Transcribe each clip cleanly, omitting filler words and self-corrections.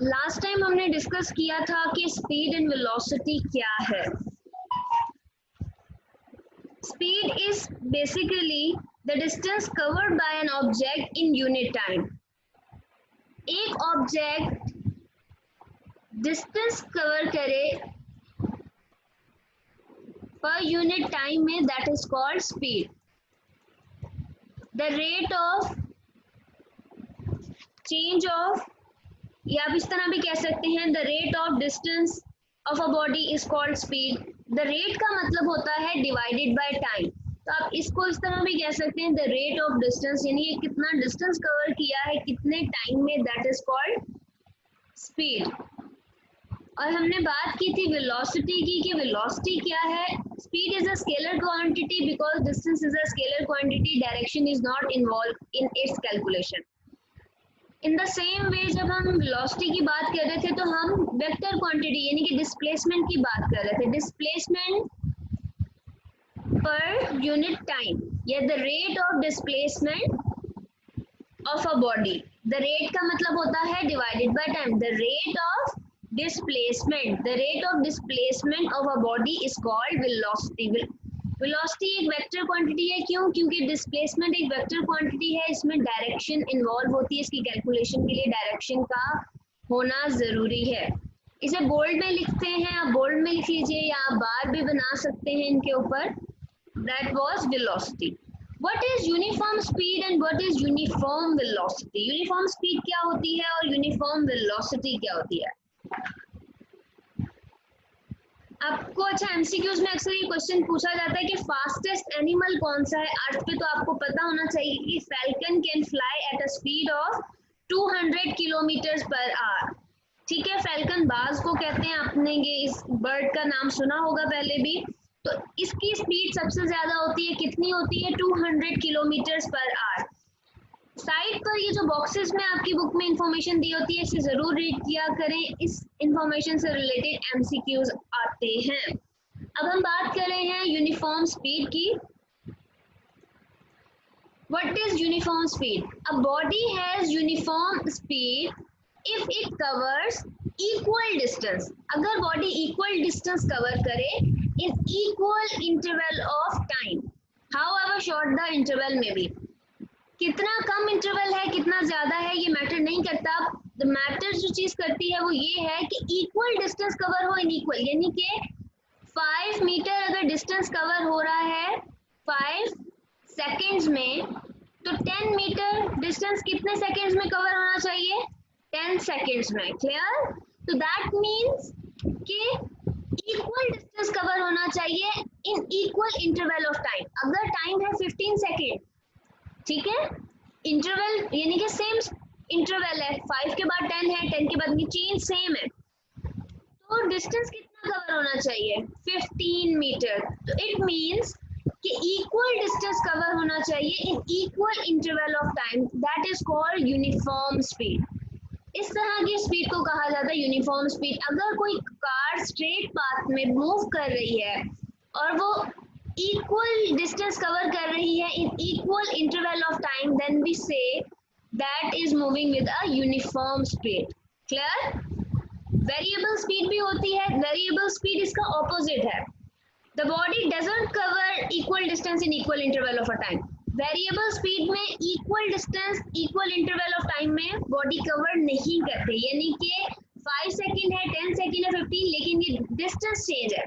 Last time हमने discuss किया था कि स्पीड एंड वेलोसिटी क्या है। Speed is basically the distance covered bye an object in unit time. एक ऑब्जेक्ट डिस्टेंस कवर करे पर यूनिट टाइम में, that is called speed. The rate of change of, या आप इस तरह भी कह सकते हैं, the rate of distance of a body is called speed. The rate का मतलब होता है डिवाइडेड बाय टाइम, तो आप इसको इस तरह भी कह सकते हैं, द रेट ऑफ डिस्टेंस, यानी ये कितना डिस्टेंस कवर किया है कितने टाइम में, दैट इज कॉल्ड स्पीड। और हमने बात की थी वेलोसिटी की कि वेलोसिटी क्या है। Speed is a scalar quantity because distance is a scalar quantity, direction is not involve in its calculation. In the same way जब हम वेलोसिटी की बात कर रहे थे तो हम वेक्टर क्वांटिटी यानी कि डिस्प्लेसमेंट की बात कर रहे थे। डिस्प्लेसमेंट पर यूनिट टाइम या the rate of displacement of a body. The rate का मतलब होता है divided by time. The rate of displacement, the rate of displacement of a body is called velocity. Velocity एक vector quantity है, क्यों? क्योंकि displacement एक वेक्टर क्वांटिटी है, इसमें डायरेक्शन इन्वॉल्व होती है, इसकी कैलकुलेशन के लिए डायरेक्शन का होना जरूरी है। इसे बोल्ड में लिखते हैं, आप बोल्ड में लिख लीजिए या आप बार भी बना सकते हैं इनके ऊपर। That was velocity. What is uniform speed and what is uniform velocity? Uniform speed क्या होती है और यूनिफॉर्म वेलोसिटी क्या होती है? आपको अच्छा एमसीक्यूज में अक्सर ये क्वेश्चन पूछा जाता है कि फास्टेस्ट एनिमल कौन सा है अर्थ पे, तो आपको पता होना चाहिए कि falcon can fly at a speed of 200 kilometre per hour. ठीक है, फैल्कन बाज को कहते हैं, आपने ये इस बर्ड का नाम सुना होगा पहले भी। तो इसकी स्पीड सबसे ज्यादा होती है, कितनी होती है? 200 किलोमीटर पर आवर। साइड पर ये जो बॉक्सेस में आपकी बुक में इंफॉर्मेशन दी होती है, इसे जरूर रीड किया करें, इस इंफॉर्मेशन से रिलेटेड एमसीक्यूज आते हैं। अब हम बात कर रहे हैं यूनिफॉर्म स्पीड की। What is uniform speed? A body has uniform speed if it covers equal distance. अगर बॉडी इक्वल डिस्टेंस कवर करे इन equal interval of time, however short the interval में बी। कितना कम इंटरवल है कितना ज्यादा है ये मैटर नहीं करता। द मैटर जो चीज करती है वो ये है कि इक्वल डिस्टेंस कवर हो इन इक्वल, यानी कि 5 मीटर अगर डिस्टेंस कवर हो रहा है 5 सेकेंड्स में, तो 10 मीटर डिस्टेंस कितने सेकेंड्स में कवर होना चाहिए? 10 सेकेंड्स में। क्लियर? तो दैट मीन्स कि इक्वल डिस्टेंस कवर होना चाहिए इन इक्वल इंटरवल ऑफ टाइम। अगर टाइम है 15 सेकेंड, ठीक है, इंटरवल यानी कि सेम इंटरवल है, 5 के बाद 10 है, 10 के बाद चेंज सेम है, तो डिस्टेंस कितना कवर होना चाहिए? 15 मीटर। तो इट मींस कि इक्वल डिस्टेंस कवर होना चाहिए इन equal interval of time, that is called uniform speed. इस तरह की स्पीड को कहा जाता है यूनिफॉर्म स्पीड। अगर कोई कार स्ट्रेट पाथ में मूव कर रही है और वो इक्वल डिस्टेंस कवर कर रही है in equal interval of time, then we say that is moving with a uniform speed. Clear? Variable speed भी होती है, वेरिएबल स्पीड इसका ऑपोजिट है। The body doesn't cover equal distance in equal interval of a time. Variable speed में equal distance equal interval of time में body cover नहीं करते, यानी कि 5 सेकेंड है, 10 सेकेंड है, 15, लेकिन ये डिस्टेंस चेंज है।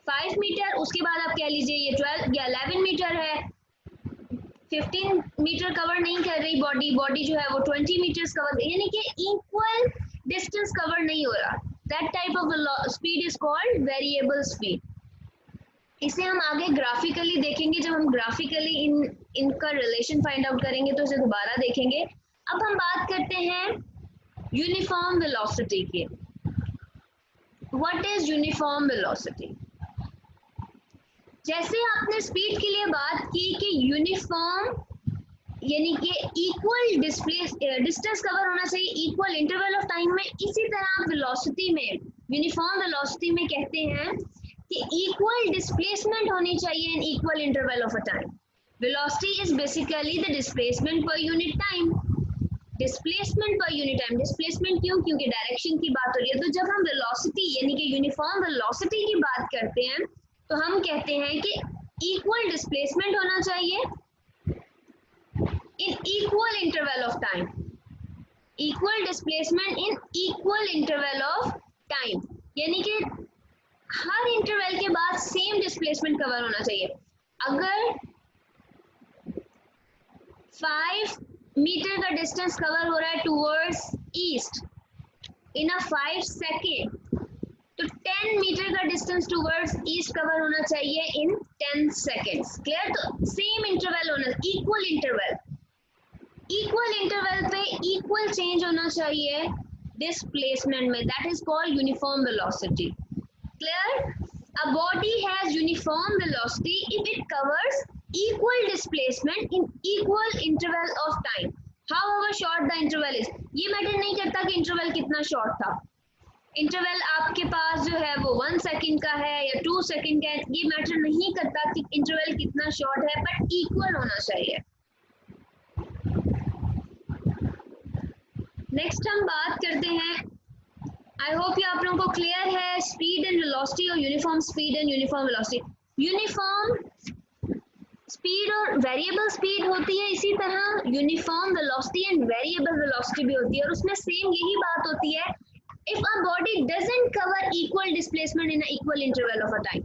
5 मीटर, उसके बाद आप कह लीजिए ये 12 या 11 मीटर है, 15 मीटर कवर नहीं कर रही बॉडी, बॉडी जो है वो 20 मीटर्स कवर, यानी कि इक्वल डिस्टेंस कवर नहीं हो रहा। That type of speed is called variable speed. इसे हम आगे ग्राफिकली देखेंगे, जब हम ग्राफिकली इनका रिलेशन फाइंड आउट करेंगे तो इसे दोबारा देखेंगे। अब हम बात करते हैं यूनिफॉर्म वेलोसिटी की। What is uniform velocity? जैसे आपने स्पीड के लिए बात की कि यूनिफॉर्म यानी कि इक्वल डिस्टेंस कवर होना चाहिए इक्वल इंटरवल ऑफ टाइम में, इसी तरह आप वेलोसिटी में, यूनिफॉर्म वेलोसिटी में कहते हैं कि इक्वल डिस्प्लेसमेंट होनी चाहिए इन equal interval of a time. Velocity is basically the displacement per unit time. Displacement per unit time. Displacement क्यों? क्योंकि डायरेक्शन की बात हो रही है। तो जब हम वेलोसिटी यानी कि यूनिफॉर्म वेलोसिटी की बात करते हैं तो हम कहते हैं कि इक्वल डिस्प्लेसमेंट होना चाहिए इन equal interval of time. Equal displacement in equal interval of time, यानी कि हर इंटरवल के बाद सेम डिस्प्लेसमेंट कवर होना चाहिए। अगर 5 मीटर का डिस्टेंस कवर हो रहा है टूवर्ड्स ईस्ट इन अ 5 सेकेंड, तो 10 मीटर का डिस्टेंस टूवर्ड्स ईस्ट कवर होना चाहिए इन 10 सेकेंड्स। क्लियर? तो सेम इंटरवल होना, इक्वल इंटरवल, इक्वल इंटरवल पे इक्वल चेंज होना चाहिए डिस्प्लेसमेंट में। That is called uniform velocity. Clear? A body has uniform velocity if it covers equal displacement in equal interval of time, however short the interval is। ये matter नहीं करता कि interval कितना short था। Interval आपके पास जो है वो 1 सेकंड का है या 2 सेकंड का है, ये मैटर नहीं करता कि इंटरवल कितना शॉर्ट है, बट इक्वल होना चाहिए। नेक्स्ट हम बात करते हैं, आई होप ये आप लोगों को क्लियर है, स्पीड एंड वेलोसिटी और uniform speed and uniform velocity. Uniform speed और वेरिएबल स्पीड होती है, इसी तरह uniform velocity and variable velocity भी होती है, और उसमें सेम यही बात होती है, if a body doesn't cover equal displacement in equal interval of a time.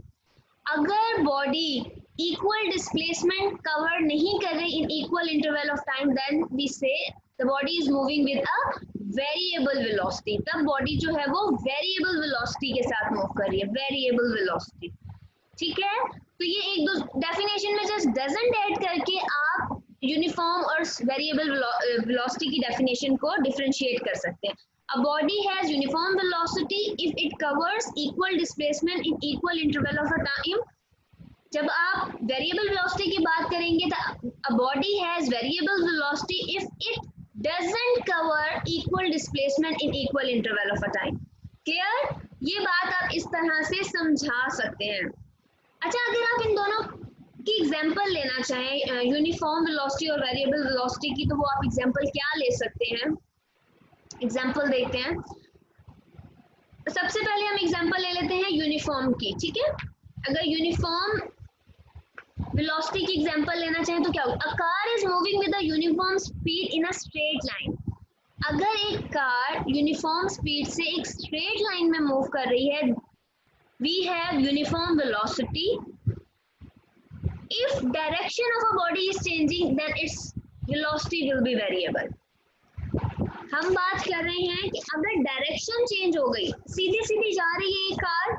अगर बॉडी इक्वल डिस्प्लेसमेंट कवर नहीं कर रही in equal interval of time, then we say the body is moving with a variable velocity. तब body जो है वो variable velocity के साथ मूव कर रही है, वेरिएबल वेलोसिटी। ठीक है? तो ये एक दो डेफिनेशन में जस्ट डजंट ऐड करके आप यूनिफॉर्म और वेरिएबल वेलोसिटी की डेफिनेशन को डिफरेंशिएट कर सकते हैं। A body has uniform velocity if it covers equal displacement in equal interval of a time। जब आप वेरिएबल वेलोसिटी की बात करेंगे तो a body has variable velocity if it doesn't cover equal displacement in equal interval of a time। Clear? ये बात आप इस तरह से समझा सकते हैं। अच्छा, अगर आप इन दोनों की एग्जांपल लेना चाहें, यूनिफॉर्म वेलोसिटी और वेरिएबल वेलोसिटी की, तो वो आप एग्जांपल क्या ले सकते हैं? एग्जांपल देखते हैं। सबसे पहले हम एग्जांपल ले लेते हैं यूनिफॉर्म की। ठीक है? अगर यूनिफॉर्म वेलोसिटी की एग्जांपल लेना चाहें तो क्या होगा? A car is moving with a uniform speed in a straight line. अगर एक कार यूनिफॉर्म स्पीड से एक स्ट्रेट लाइन में मूव कर रही है, we have uniform velocity. If direction of a body is changing, then its velocity will be variable. हम बात कर रहे हैं कि अगर डायरेक्शन चेंज हो गई, सीधी सीधी जा रही है ये car,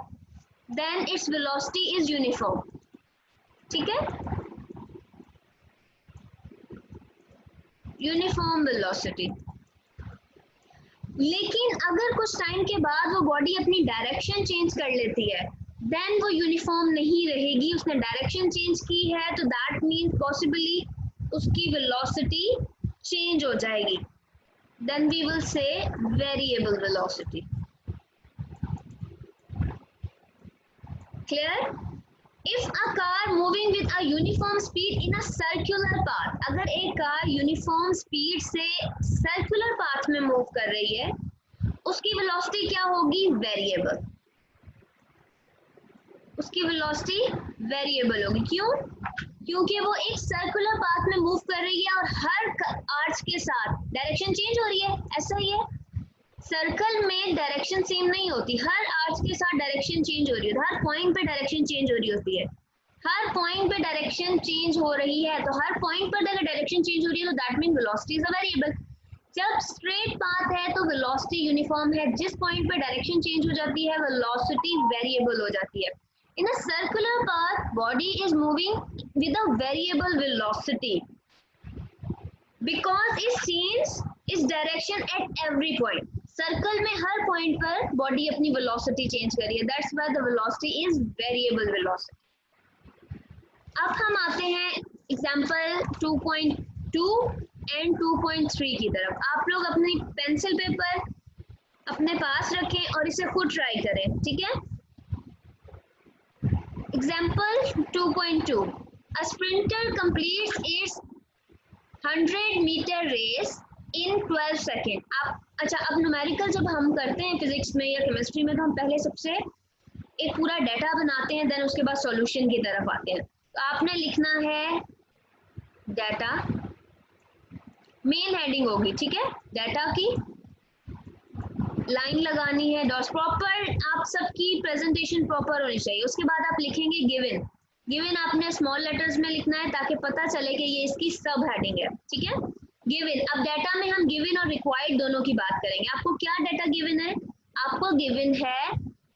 then its velocity is uniform. ठीक है? Uniform velocity. लेकिन अगर कुछ टाइम के बाद वो बॉडी अपनी डायरेक्शन चेंज कर लेती है, देन वो यूनिफॉर्म नहीं रहेगी। उसने डायरेक्शन चेंज की है तो दैट मीन्स पॉसिबली उसकी वेलोसिटी चेंज हो जाएगी। Then we will say variable velocity। Clear? If a car moving with a uniform speed in a circular path, अगर एक कार यूनिफॉर्म स्पीड से सर्कुलर पाथ में मूव कर रही है, उसकी वेलोसिटी क्या होगी? वेरिएबल। उसकी वेलोसिटी वेरिएबल होगी। क्यों? क्योंकि वो एक सर्कुलर पाथ में मूव कर रही है और हर आर्च के साथ डायरेक्शन चेंज हो रही है। ऐसा ही है, सर्कल में डायरेक्शन सेम नहीं होती, हर आर्च के साथ डायरेक्शन चेंज हो रही है, हर पॉइंट पे डायरेक्शन चेंज हो रही होती है। हर पॉइंट पे डायरेक्शन चेंज हो रही है, तो हर पॉइंट पर अगर डायरेक्शन चेंज हो रही है तो that mean velocity is a variable. जब स्ट्रेट पाथ है तो वेलोसिटी यूनिफॉर्म है, जिस पॉइंट पे डायरेक्शन चेंज हो जाती है वेलोसिटी वेरिएबल हो जाती है। In a circular path, body is moving with a variable velocity because it changes its direction at every point। Circle में हर पॉइंट पर बॉडी अपनी वेलोसिटी चेंज कर रही है, that's why the velocity is variable velocity. अब हम आते हैं एग्जांपल 2.2 एंड 2.3 की तरफ। आप लोग अपनी पेंसिल पेपर अपने पास रखें और इसे खुद ट्राई करें। ठीक है? Example 2.2। A sprinter completes its 100-meter race in 12 second. आप अच्छा, अब न्यूमेरिकल जब हम करते हैं फिजिक्स में या केमिस्ट्री में, तो हम पहले सबसे एक पूरा डाटा बनाते हैं, देन उसके बाद सॉल्यूशन की तरफ आते हैं। तो आपने लिखना है डाटा, मेन हेडिंग होगी, ठीक है, डाटा की लाइन लगानी है, डॉट्स प्रॉपर, आप सबकी प्रेजेंटेशन प्रॉपर होनी चाहिए। उसके बाद आप लिखेंगे गिवन। गिवन आपने स्मॉल लेटर्स में लिखना है ताकि पता चले कि ये इसकी सब हेडिंग है, ठीक है। गिवन, अब डाटा में हम गिवन और रिक्वायर्ड दोनों की बात करेंगे। आपको क्या डाटा गिवन है? आपको गिवन है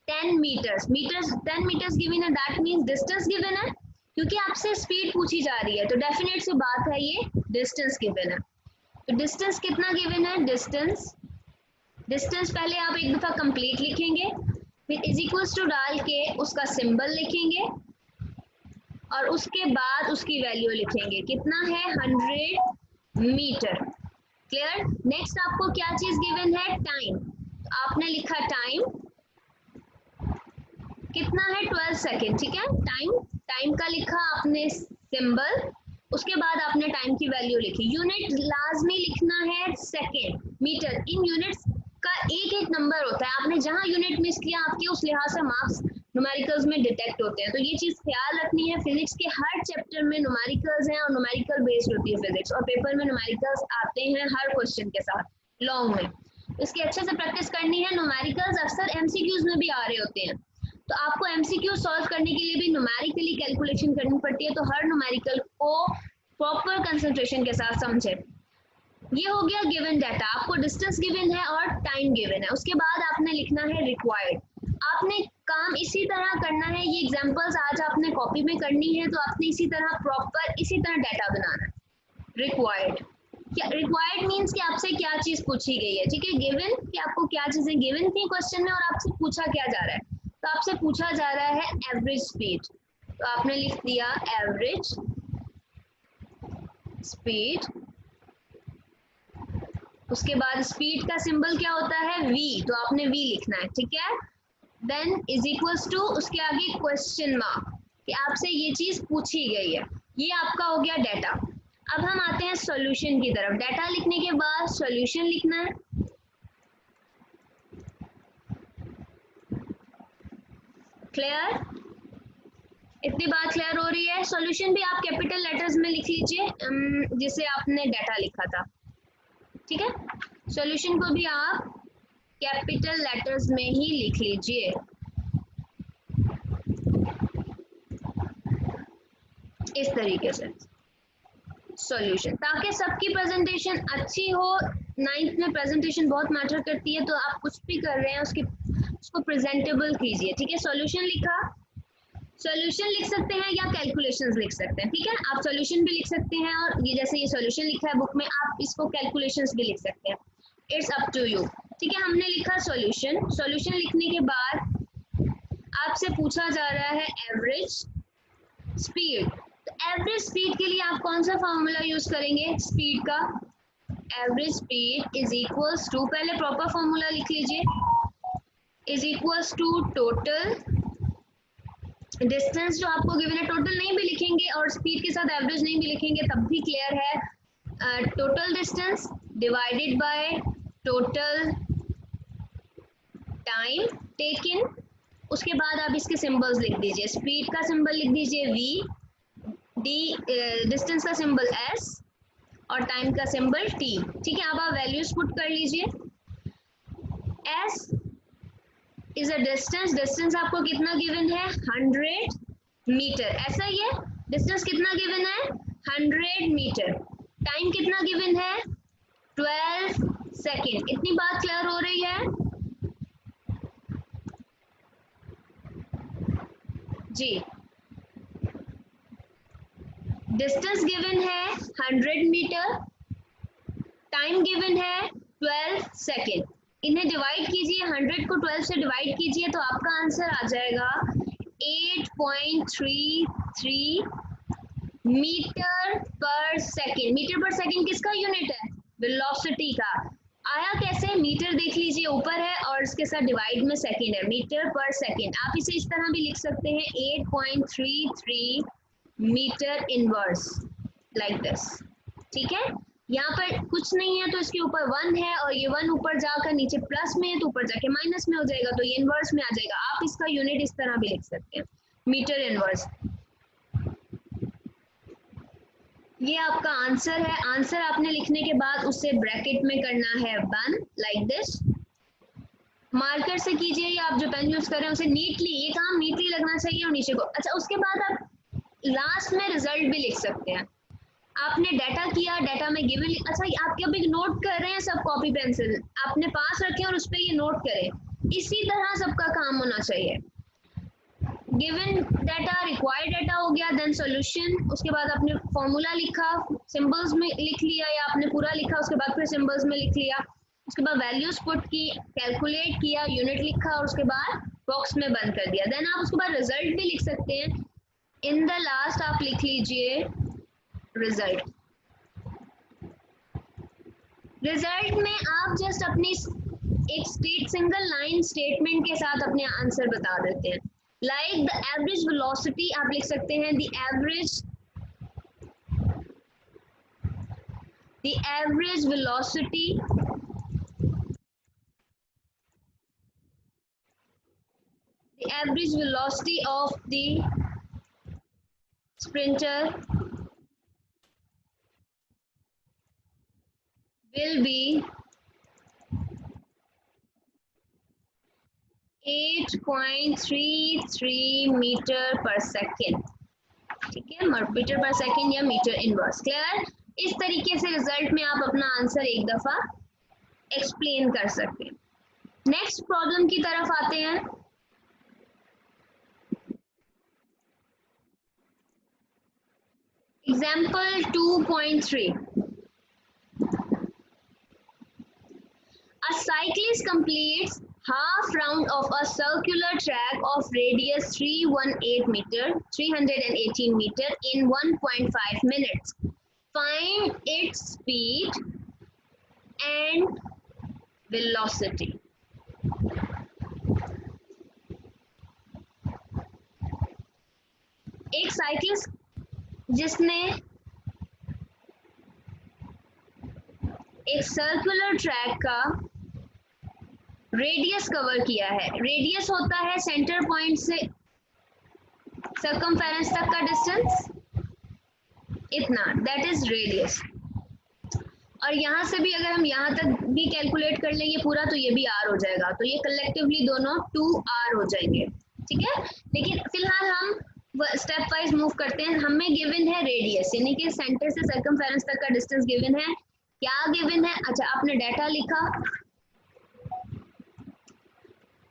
10 मीटर्स। 10 मीटर्स गिवन है, दैट मीन्स डिस्टेंस गिवन है, क्योंकि आपसे स्पीड पूछी जा रही है तो डेफिनेट सी बात है ये डिस्टेंस गिवन है। तो डिस्टेंस कितना गिवन है? डिस्टेंस पहले आप एक दफा कंप्लीट लिखेंगे, फिर इज इक्वल्स टू डाल के उसका सिंबल लिखेंगे और उसके बाद उसकी वैल्यू लिखेंगे, कितना है? 100 मीटर। क्लियर? नेक्स्ट आपको क्या चीज गिवन है? टाइम। तो आपने लिखा टाइम कितना है? 12 सेकेंड, ठीक है। टाइम का लिखा आपने सिंबल, उसके बाद आपने टाइम की वैल्यू लिखी। यूनिट लाजमी लिखना है सेकेंड। मीटर, इन यूनिट्स का एक एक नंबर होता है, आपने जहां यूनिट मिस किया आपके उस लिहाज से मार्क्स न्यूमेरिकल्स में डिटेक्ट होते हैं। तो ये चीज ख्याल रखनी है। फिजिक्स के हर चैप्टर में न्यूमेरिकल्स हैं और न्यूमेरिकल बेस्ड होती है फिजिक्स, और पेपर में न्यूमेरिकल्स आते हैं हर क्वेश्चन के साथ लॉन्ग में। इसकी अच्छे से प्रैक्टिस करनी है। न्यूमेरिकल्स अक्सर एमसीक्यूज में भी आ रहे होते हैं, तो आपको एमसीक्यू सॉल्व करने के लिए भी न्यूमेरिकली कैलकुलेशन करनी पड़ती है। तो हर न्यूमेरिकल को प्रॉपर कंसंट्रेशन के साथ समझे। ये हो गया गिवन डाटा, आपको डिस्टेंस गिवन है और टाइम गिवन है। उसके बाद आपने लिखना है रिक्वायर्ड। आपने काम इसी तरह करना है, ये एग्जांपल्स आज आपने कॉपी में करनी है, तो आपने इसी तरह प्रॉपर इसी तरह डाटा बनाना है। रिक्वायर्ड, क्या रिक्वायर्ड मींस कि आपसे क्या चीज पूछी गई है, ठीक है। गिवन कि आपको क्या चीजें गिवन थी क्वेश्चन में और आपसे पूछा क्या जा रहा है। तो आपसे पूछा जा रहा है एवरेज स्पीड, तो आपने लिख दिया एवरेज स्पीड। उसके बाद स्पीड का सिंबल क्या होता है? v, तो आपने v लिखना है, ठीक है। देन इज इक्वल्स टू, उसके आगे क्वेश्चन मार्क कि आपसे ये चीज पूछी गई है। ये आपका हो गया डाटा। अब हम आते हैं सॉल्यूशन की तरफ। डाटा लिखने के बाद सॉल्यूशन लिखना है। क्लियर? इतनी बात क्लियर हो रही है? सॉल्यूशन भी आप कैपिटल लेटर्स में लिख लीजिए जिसे आपने डाटा लिखा था, ठीक है। सॉल्यूशन को भी आप कैपिटल लेटर्स में ही लिख लीजिए, इस तरीके से सॉल्यूशन, ताकि सबकी प्रेजेंटेशन अच्छी हो। 9th में प्रेजेंटेशन बहुत मैटर करती है, तो आप कुछ भी कर रहे हैं उसको प्रेजेंटेबल कीजिए, ठीक है। सॉल्यूशन लिखा, सॉल्यूशन लिख सकते हैं या कैलकुलेशंस लिख सकते हैं, ठीक है। आप सॉल्यूशन भी लिख सकते हैं और ये जैसे ये सॉल्यूशन लिखा है बुक में, आप इसको कैलकुलेशंस भी लिख सकते हैं, इट्स अप टू यू, ठीक है। हमने लिखा सॉल्यूशन। सॉल्यूशन लिखने के बाद आपसे पूछा जा रहा है एवरेज स्पीड। तो एवरेज स्पीड के लिए आप कौन सा फॉर्मूला यूज करेंगे स्पीड का? Average speed is equals to, पहले प्रॉपर फॉर्मूला लिख लीजिए, is equals to total distance जो आपको गिवन है। टोटल नहीं भी लिखेंगे और स्पीड के साथ एवरेज नहीं भी लिखेंगे तब भी क्लियर है। Total distance divided by total time taken. उसके बाद आप इसके सिंबल्स लिख दीजिए। स्पीड का सिंबल लिख दीजिए v, डी डिस्टेंस का सिंबल s और टाइम का सिंबल t, ठीक है। अब आप वैल्यूज पुट कर लीजिए। s is a distance, distance आपको कितना गिवन है? 100 मीटर, ऐसा ही है। डिस्टेंस कितना गिवन है? 100 मीटर। टाइम कितना गिवन है? 12 सेकेंड। इतनी बात क्लियर हो रही है जी? डिस्टेंस गिवन है 100 मीटर, टाइम गिवन है 12 सेकेंड। इन्हें डिवाइड कीजिए, 100 को 12 से डिवाइड कीजिए तो आपका आंसर आ जाएगा 8.33 metre per second. Metre per second किसका यूनिट है? वेलोसिटी का। आया कैसे? मीटर देख लीजिए ऊपर है और इसके साथ डिवाइड में सेकेंड है, मीटर पर सेकेंड। आप इसे इस तरह भी लिख सकते हैं 8.33 मीटर इनवर्स, लाइक दिस, ठीक है। यहाँ पर कुछ नहीं है तो इसके ऊपर 1 है और ये 1 ऊपर जाकर नीचे प्लस में है तो ऊपर जाके माइनस में हो जाएगा, तो ये इनवर्स में आ जाएगा। आप इसका यूनिट इस तरह भी लिख सकते हैं, मीटर इनवर्स। ये आपका आंसर है। आंसर आपने लिखने के बाद उसे ब्रैकेट में करना है 1 लाइक दिस। मार्कर से कीजिए या आप जो पेन यूज कर रहे हैं उसे नीटली, ये काम नीटली लगना चाहिए और नीचे को। अच्छा, उसके बाद आप लास्ट में रिजल्ट भी लिख सकते हैं। आपने डाटा किया, डाटा में गिवन, अच्छा आप क्या भी नोट कर रहे हैं सब कॉपी पेंसिल आपने पास रखे और उस पर ये नोट करें, इसी तरह सबका काम होना चाहिए। गिवन डाटा, रिक्वायर्ड डाटा हो गया, देन सॉल्यूशन, उसके बाद आपने फॉर्मूला लिखा, सिंबल्स में लिख लिया या आपने पूरा लिखा, उसके बाद फिर सिंबल्स में लिख लिया, उसके बाद वैल्यूज पुट की, कैलकुलेट किया, यूनिट लिखा और उसके बाद बॉक्स में बंद कर दिया। देन आप उसके बाद रिजल्ट भी लिख सकते हैं। इन द लास्ट आप लिख लीजिए रिजल्ट। रिजल्ट में आप जस्ट अपनी एक सिंगल लाइन स्टेटमेंट के साथ अपने आंसर बता देते हैं। लाइक द एवरेज वेलोसिटी आप लिख सकते हैं, the average velocity of the sprinter will be 8.33 metre per second. ठीक है, मीटर पर सेकेंड या मीटर इनवर्स। क्लियर? इस तरीके से रिजल्ट में आप अपना आंसर एक दफा एक्सप्लेन कर सकते हैं। नेक्स्ट प्रॉब्लम की तरफ आते हैं। Example 2.3। A cyclist completes half round of a circular track of radius 318 meter in 1.5 minutes. Find its speed and velocity. एक साइक्लिस्ट जिसने एक सर्कुलर ट्रैक का रेडियस कवर किया है। रेडियस होता है सेंटर पॉइंट से सर्कमफेरेंस तक का डिस्टेंस, इतना, दैट इज रेडियस। और यहाँ से भी अगर हम यहाँ तक भी कैलकुलेट कर लेंगे पूरा तो ये भी r हो जाएगा, तो ये कलेक्टिवली दोनों 2r हो जाएंगे। ठीक है, लेकिन फिलहाल हम स्टेप वाइज मूव करते हैं। हमें गिवन है रेडियस, यानी कि सेंटर से सर्कमफेरेंस तक का डिस्टेंस गिवन है। क्या गिवन है? अच्छा, आपने डाटा लिखा,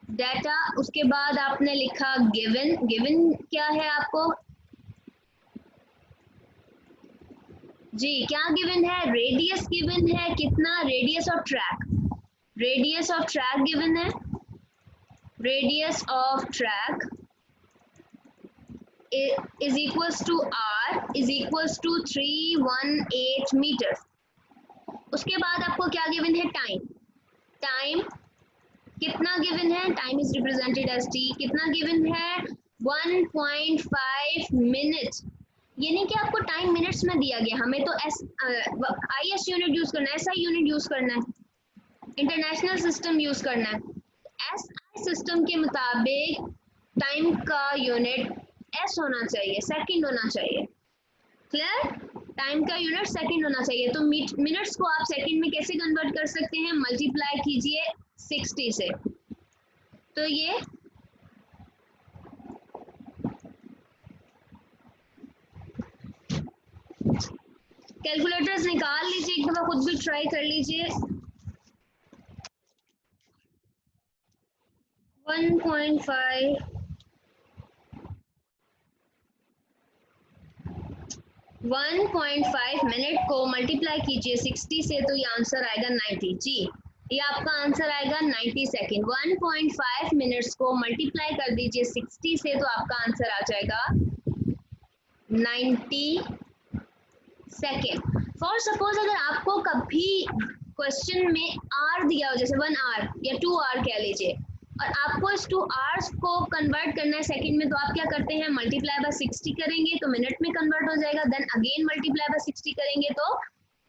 डाटा, उसके बाद आपने लिखा गिवन। गिवन क्या है आपको? जी, क्या गिवन है? रेडियस गिवन है। कितना? Radius of track, radius of track given है। Radius of track is equals to r is equals to 318 metre. उसके बाद आपको क्या गिवन है? टाइम। टाइम कितना गिवन है? Time is represented as T. कितना गिवन है? 1.5 मिनट, यानी कि आपको टाइम मिनट्स में दिया गया। हमें तो IS यूनिट यूज करना है, SI यूनिट यूज करना है, इंटरनेशनल सिस्टम यूज करना है। SI सिस्टम के मुताबिक टाइम का यूनिट S होना चाहिए, सेकंड होना चाहिए। क्लियर? टाइम का यूनिट सेकंड होना चाहिए। तो मिनट्स को आप सेकंड में कैसे कन्वर्ट कर सकते हैं? मल्टीप्लाई कीजिए 60 से, तो ये कैलकुलेटर्स निकाल लीजिए, एक दफा खुद भी ट्राई कर लीजिए। 1.5 मिनट को मल्टीप्लाई कीजिए 60 से, तो ये आंसर आएगा 90। जी, ये आपका आंसर आएगा 90 सेकेंड। 1.5 मिनट्स को मल्टीप्लाई कर दीजिए 60 से, तो आपका आंसर आ जाएगा 90 सेकेंड। फॉर सपोज अगर आपको कभी क्वेश्चन में आर दिया हो, जैसे 1 आर या 2 आर कह लीजिए, और आपको इस 2 आवर्स को कन्वर्ट करना है सेकंड में, तो आप क्या करते हैं? मल्टीप्लाई बाय 60 करेंगे तो मिनट में कन्वर्ट हो जाएगा, देन अगेन मल्टीप्लाई बाय 60 करेंगे तो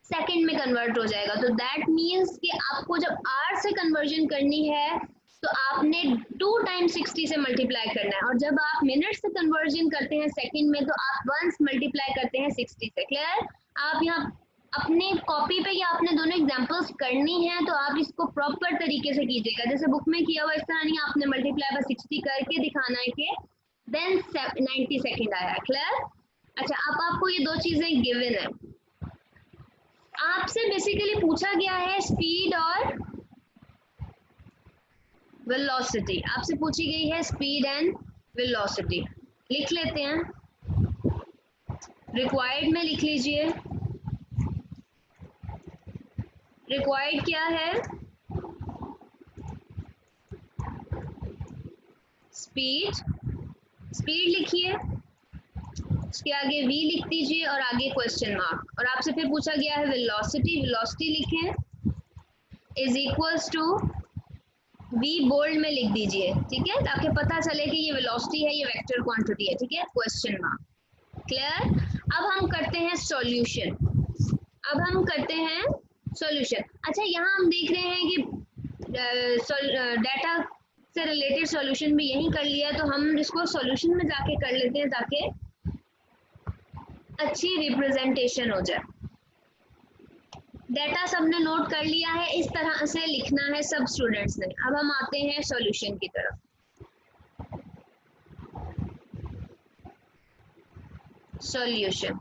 सेकंड में कन्वर्ट हो जाएगा। तो दैट मीन्स कि आपको जब आर से कन्वर्जन करनी है तो आपने 2 टाइम्स 60 से मल्टीप्लाई करना है, और जब आप मिनट से कन्वर्जन करते हैं सेकंड में तो आप वंस मल्टीप्लाई करते हैं 60 से। क्लियर? आप यहाँ अपने कॉपी पे या अपने दोनों एग्जांपल्स करनी है तो आप इसको प्रॉपर तरीके से कीजिएगा, जैसे बुक में किया हुआ इस तरह नहीं, आपने मल्टीप्लाई बाय 60 करके दिखाना है कि देन 90 सेकेंड आया। क्लियर? अच्छा, अब आपको ये दो चीजें गिवन है, आपसे बेसिकली पूछा गया है स्पीड और वेलोसिटी, आपसे पूछी गई है स्पीड एंड वेलोसिटी। लिख लेते हैं, रिक्वायर्ड में लिख लीजिए। रिक्वायर्ड क्या है? स्पीड, स्पीड लिखिए, उसके आगे v लिख दीजिए और आगे क्वेश्चन मार्क, और आपसे फिर पूछा गया है वेलोसिटी, वेलोसिटी लिखें is equals to v bold में लिख दीजिए, ठीक है, ताकि पता चले कि ये वेलोसिटी है, ये वेक्टर क्वांटिटी है, ठीक है, क्वेश्चन मार्क। क्लियर? अब हम करते हैं सॉल्यूशन, अब हम करते हैं सॉल्यूशन। अच्छा, यहाँ हम देख रहे हैं कि डाटा से रिलेटेड सॉल्यूशन भी यही कर लिया, तो हम इसको सॉल्यूशन में जाके कर लेते हैं ताकि अच्छी रिप्रेजेंटेशन हो जाए। डाटा सबने नोट कर लिया है, इस तरह से लिखना है सब स्टूडेंट्स ने। अब हम आते हैं सॉल्यूशन की तरफ। सॉल्यूशन,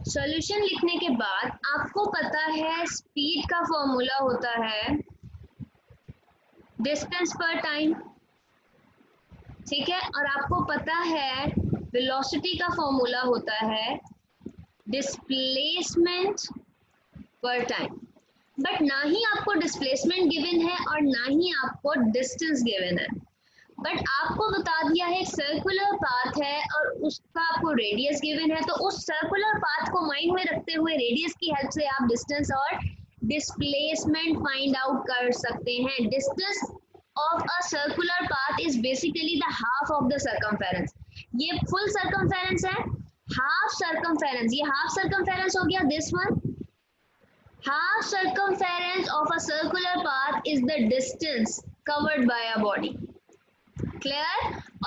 सॉल्यूशन लिखने के बाद आपको पता है स्पीड का फॉर्मूला होता है डिस्टेंस पर टाइम, ठीक है, और आपको पता है वेलोसिटी का फॉर्मूला होता है डिस्प्लेसमेंट पर टाइम। बट ना ही आपको डिस्प्लेसमेंट गिवन है और ना ही आपको डिस्टेंस गिवन है, बट आपको बता दिया है एक सर्कुलर पाथ है और उसका आपको रेडियस गिवन है, तो उस सर्कुलर पाथ को माइंड में रखते हुए रेडियस की हेल्प से आप डिस्टेंस और डिस्प्लेसमेंट फाइंड आउट कर सकते हैं। Distance of a circular path is basically the half of the circumference. ये फुल सर्कमफेरेंस है, हाफ सर्कमफेरेंस, ये हाफ सर्कमफेरेंस हो गया this one. Half circumference of a circular path is the distance covered by a body. Clear?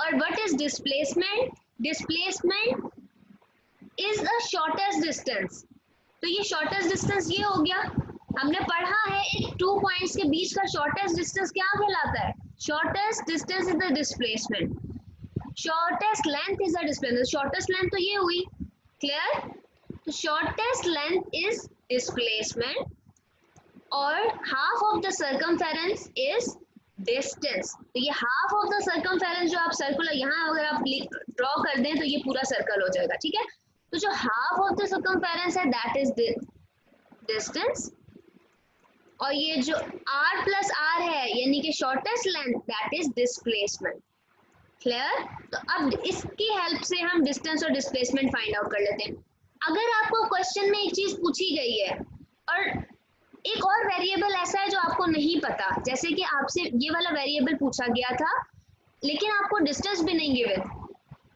और what is displacement? Displacement is the shortest distance. तो ये shortest distance ये हो गया, हमने पढ़ा है एक 2 पॉइंट्स के बीच का shortest distance क्या कहलाता है? Shortest distance is the displacement. Shortest length is the displacement. Shortest length तो ये हुई, clear? तो shortest length is displacement और half of the circumference is distance। तो ये half of the circumference जो आप सर्कुलर यहाँ अगर आप ड्रॉ कर दें तो ये पूरा सर्कल हो जाएगा, ठीक है। तो जो half of the circumference है that is distance, और ये जो r plus r है यानी कि shortest length that is displacement। Clear? तो अब इसकी हेल्प से हम डिस्टेंस और डिस्प्लेसमेंट फाइंड आउट कर लेते हैं। अगर आपको क्वेश्चन में एक चीज पूछी गई है और एक और वेरिएबल ऐसा है जो आपको नहीं पता, जैसे कि आपसे ये वाला वेरिएबल पूछा गया था लेकिन आपको डिस्टेंस भी नहीं गिवन,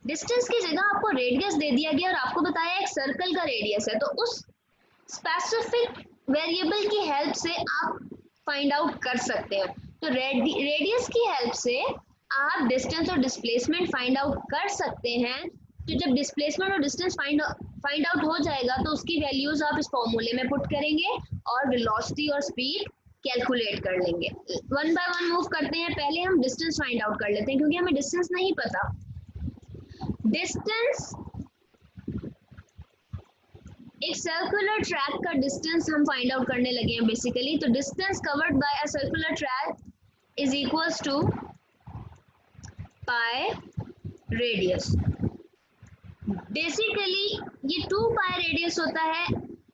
डिस्टेंस की जगह आपको रेडियस दे दिया गया और आपको बताया एक सर्कल का रेडियस है, तो उस स्पेसिफिक वेरिएबल की हेल्प से आप फाइंड आउट कर सकते हैं। तो रेडियस की हेल्प से आप डिस्टेंस और डिस्प्लेसमेंट फाइंड आउट कर सकते हैं। तो जब डिस्प्लेसमेंट और डिस्टेंस फाइंड आउट हो जाएगा तो उसकी वैल्यूज आप इस फॉर्मूले में पुट करेंगे और वेलोसिटी और स्पीड कैलकुलेट कर लेंगे। वन बाय वन मूव करते हैं, पहले हम डिस्टेंस फाइंड आउट कर लेते हैं क्योंकि हमें डिस्टेंस नहीं पता। डिस्टेंस, एक सर्कुलर ट्रैक का डिस्टेंस हम फाइंड आउट करने लगे हैं बेसिकली। तो distance covered by a circular track is equals to pi radius. Basically ये 2 पाई रेडियस होता है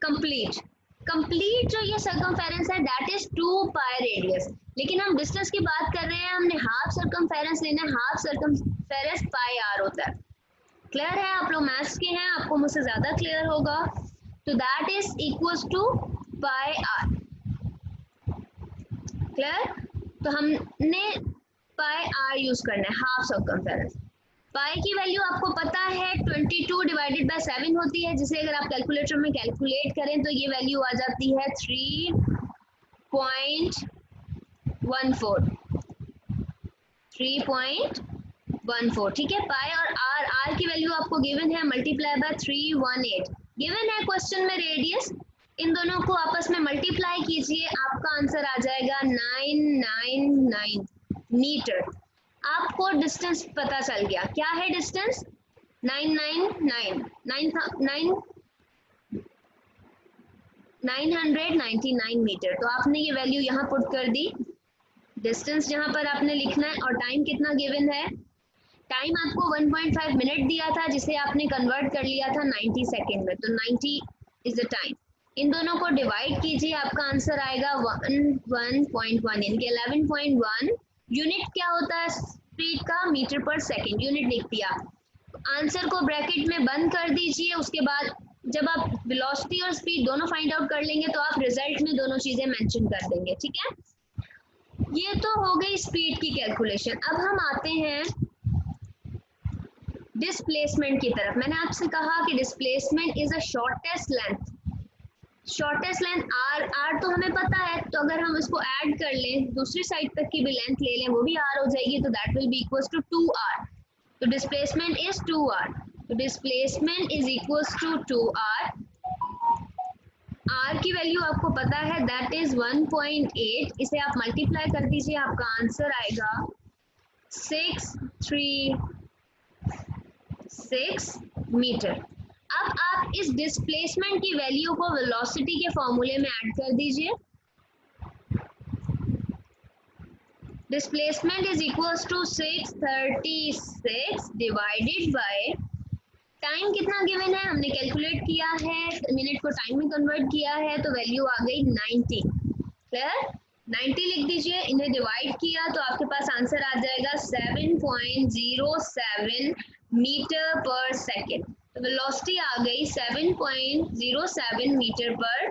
कंप्लीट जो ये सर्कमफेरेंस है दैट इज 2 पाई रेडियस, लेकिन हम डिस्टेंस की बात कर रहे हैं, हमने हाफ सर्कमफेरेंस लेना है, हाफ सर्कमफेरेंस पाई आर होता है। क्लियर है? आप लोग मैथ्स के हैं, आपको मुझसे ज्यादा क्लियर होगा। तो that is equals to pi r. Clear? तो हमने पाई आर यूज करना है हाफ सर्कमफेरेंस। पाई की वैल्यू आपको पता है 22 डिवाइडेड बाय 7 होती है, जिसे अगर आप कैलकुलेटर में कैलकुलेट करें तो ये वैल्यू आ जाती है 3.14 3.14। ठीक है, पाई और आर की वैल्यू आपको गिवन है, मल्टीप्लाई बाय 318 गिवन है क्वेश्चन में रेडियस। इन दोनों को आपस में मल्टीप्लाई कीजिए, आपका आंसर आ जाएगा 999 मीटर। आपको डिस्टेंस पता चल गया, क्या है डिस्टेंस 999 मीटर। तो आपने ये वैल्यू यहाँ पुट कर दी, डिस्टेंस जहाँ पर आपने लिखना है, और टाइम कितना गिवन है, टाइम आपको 1.5 मिनट दिया था, जिसे आपने कन्वर्ट कर लिया था 90 सेकेंड में, तो 90 इज द टाइम। इन दोनों को डिवाइड कीजिए, आपका आंसर आएगा 11.1 यानी कि 11.1। यूनिट क्या होता है स्पीड का, मीटर पर सेकेंड, यूनिट लिख दिया। आंसर को ब्रैकेट में बंद कर दीजिए, उसके बाद जब आप वेलोसिटी और स्पीड दोनों फाइंड आउट कर लेंगे तो आप रिजल्ट में दोनों चीजें मेंशन कर देंगे। ठीक है, ये तो हो गई स्पीड की कैलकुलेशन। अब हम आते हैं डिस्प्लेसमेंट की तरफ। मैंने आपसे कहा कि displacement is a shortest length, shortest length r तो हमें पता है, तो अगर हम इसको ऐड कर लें, दूसरी साइड तक की भी लेंथ ले लें, वो भी आर हो जाएगी, तो that will be equals to 2r। तो डिस्प्लेसमेंट इज 2r, तो displacement is equals to 2r। R की वैल्यू आपको पता है, दैट इज 1.8। इसे आप मल्टीप्लाई कर दीजिए, आपका आंसर आएगा 636 मीटर। अब आप इस डिस्प्लेसमेंट की वैल्यू को वेलोसिटी के फॉर्मूले में ऐड कर दीजिए। Displacement is equals to 636 divided by time कितना गिवन है, हमने कैलकुलेट किया है, मिनट को टाइम में कन्वर्ट किया है, तो वैल्यू आ गई 90। क्लियर, 90 लिख दीजिए, इन्हें डिवाइड किया तो आपके पास आंसर आ जाएगा 7.07 मीटर पर सेकेंड। तो वेलोसिटी आ गई 7.07 मीटर पर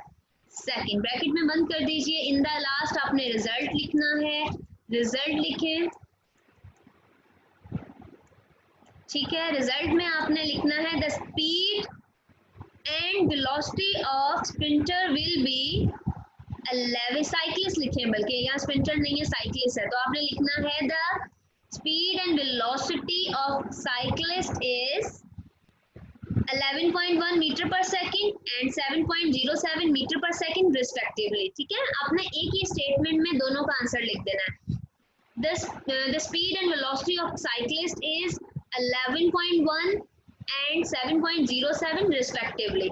सेकेंड। ब्रैकेट में बंद कर दीजिए, इन द लास्ट आपने रिजल्ट लिखना है, रिजल्ट लिखें। ठीक है, रिजल्ट में आपने लिखना है the speed and velocity of sprinter will be 11, cyclist लिखें, बल्कि यहाँ स्प्रिंटर नहीं है साइक्लिस्ट है, तो आपने लिखना है the speed and velocity of cyclist is 11.1 metre per second and 7.07 metre per second respectively. ठीक है, आपने एक ही स्टेटमेंट में दोनों का आंसर लिख देना है। The speed and velocity of cyclist is 11.1 and 7.07 respectively.